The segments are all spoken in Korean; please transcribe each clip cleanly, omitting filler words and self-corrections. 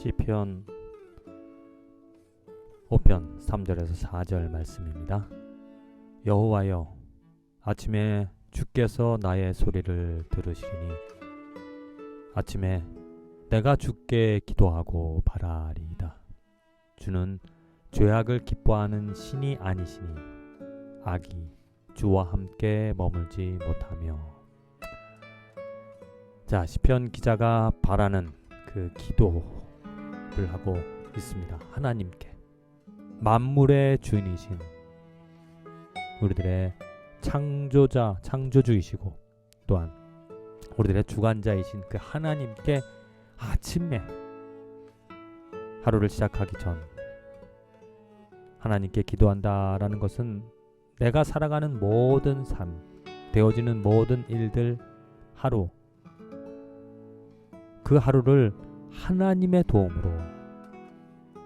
시편 5편 3절에서 4절 말씀입니다. 여호와여, 아침에 주께서 나의 소리를 들으시리니 아침에 내가 주께 기도하고 바라리이다. 주는 죄악을 기뻐하는 신이 아니시니 악이 주와 함께 머물지 못하며. 자, 시편 기자가 바라는 그 기도를 하고 있습니다. 하나님께, 만물의 주인이신 우리들의 창조자, 창조주이시고 또한 우리들의 주관자이신 그 하나님께 아침에 하루를 시작하기 전 하나님께 기도한다라는 것은 내가 살아가는 모든 삶, 되어지는 모든 일들, 하루, 그 하루를 하나님의 도움으로,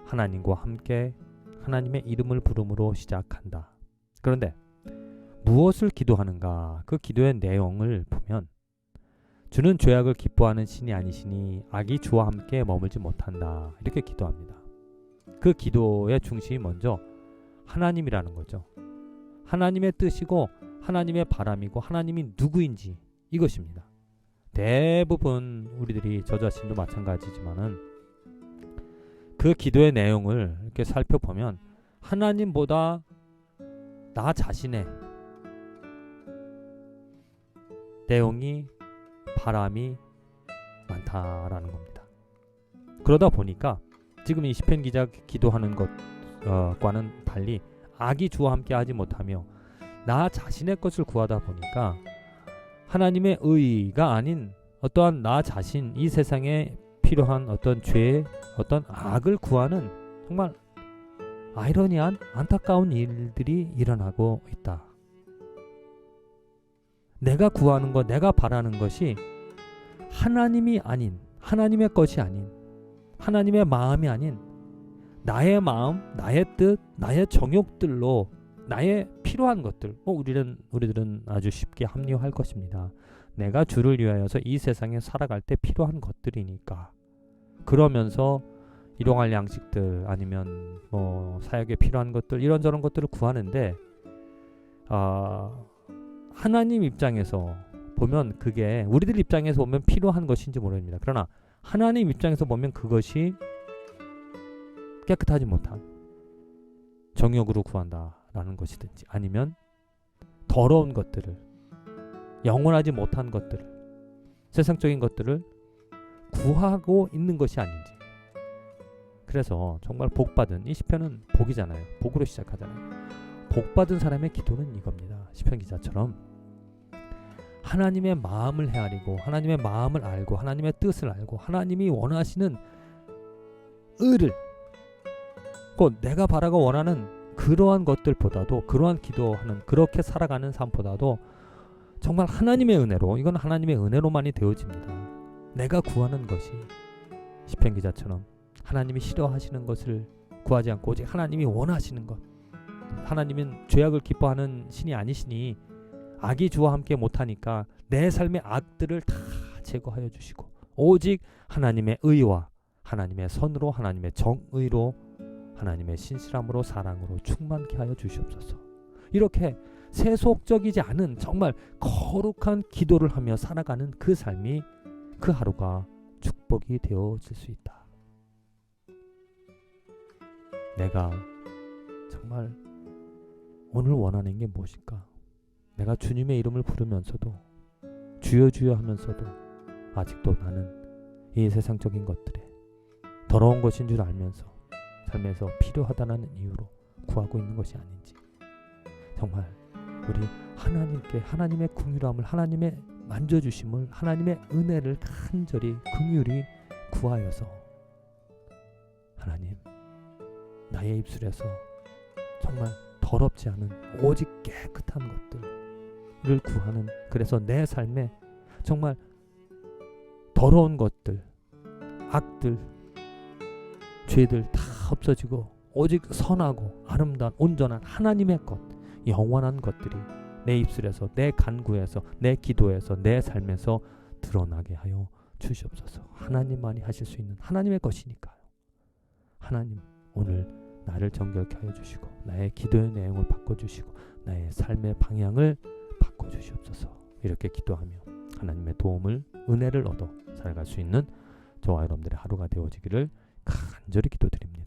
하나님과 함께 하나님의 이름을 부름으로 시작한다. 그런데 무엇을 기도하는가? 그 기도의 내용을 보면 주는 죄악을 기뻐하는 신이 아니시니 악이 주와 함께 머물지 못한다. 이렇게 기도합니다. 그 기도의 중심이 먼저 하나님이라는 거죠. 하나님의 뜻이고 하나님의 바람이고 하나님이 누구인지, 이것입니다. 대부분 우리들이, 저 자신도 마찬가지지만은 그 기도의 내용을 이렇게 살펴보면 하나님보다 나 자신의 내용이, 바람이 많다라는 겁니다. 그러다 보니까 지금 이 시편 기자 기도하는 것과는 달리 악이 주와 함께 하지 못하며 나 자신의 것을 구하다 보니까 하나님의 의가 아닌 어떠한 나 자신, 이 세상에 필요한 어떤 죄, 어떤 악을 구하는 정말 아이러니한 안타까운 일들이 일어나고 있다. 내가 구하는 것, 내가 바라는 것이 하나님이 아닌, 하나님의 것이 아닌, 하나님의 마음이 아닌 나의 마음, 나의 뜻, 나의 정욕들로 나의 필요한 것들, 우리들은 아주 쉽게 합리화할 것입니다. 내가 주를 위하여서 이 세상에 살아갈 때 필요한 것들이니까. 그러면서 일용할 양식들, 아니면 사역에 필요한 것들, 이런저런 것들을 구하는데 하나님 입장에서 보면 그게, 우리들 입장에서 보면 필요한 것인지 모릅니다. 그러나 하나님 입장에서 보면 그것이 깨끗하지 못한 정욕으로 구한다라는 것이든지, 아니면 더러운 것들을, 영원하지 못한 것들을, 세상적인 것들을 구하고 있는 것이 아닌지. 그래서 정말 복받은, 이 시편은 복이잖아요. 복으로 시작하잖아요. 복받은 사람의 기도는 이겁니다. 시편 기자처럼 하나님의 마음을 헤아리고 하나님의 마음을 알고 하나님의 뜻을 알고 하나님이 원하시는 의를, 곧 내가 바라고 원하는 그러한 것들보다도, 그러한 기도하는, 그렇게 살아가는 삶보다도 정말 하나님의 은혜로, 이건 하나님의 은혜로만이 되어집니다. 내가 구하는 것이 시편 기자처럼 하나님이 싫어하시는 것을 구하지 않고 오직 하나님이 원하시는 것, 하나님은 죄악을 기뻐하는 신이 아니시니 악이 주와 함께 못하니까 내 삶의 악들을 다 제거하여 주시고 오직 하나님의 의와 하나님의 선으로, 하나님의 정의로, 하나님의 신실함으로, 사랑으로 충만케 하여 주시옵소서. 이렇게 세속적이지 않은 정말 거룩한 기도를 하며 살아가는 그 삶이, 그 하루가 축복이 되어질 수 있다. 내가 정말 오늘 원하는 게 무엇일까? 내가 주님의 이름을 부르면서도, 주여 주여 하면서도 아직도 나는 이 세상적인 것들에 더러운 것인 줄 알면서 삶에서 필요하다는 이유로 구하고 있는 것이 아닌지, 정말 우리 하나님께, 하나님의 긍휼함을, 하나님의 만져주심을, 하나님의 은혜를 간절히 긍휼히 구하여서 하나님, 나의 입술에서 정말 더럽지 않은 오직 깨끗한 것들을 구하는, 그래서 내 삶에 정말 더러운 것들, 악들, 죄들 다 없어지고 오직 선하고 아름다운 온전한 하나님의 것, 영원한 것들이 내 입술에서, 내 간구에서, 내 기도에서, 내 삶에서 드러나게 하여 주시옵소서. 하나님만이 하실 수 있는 하나님의 것이니까요. 하나님 오늘 나를 정결케 하여 주시고 나의 기도의 내용을 바꿔주시고 나의 삶의 방향을 바꿔주시옵소서. 이렇게 기도하며 하나님의 도움을 은혜를 얻어 살아갈 수 있는 저와 여러분들의 하루가 되어지기를 간절히 기도드립니다.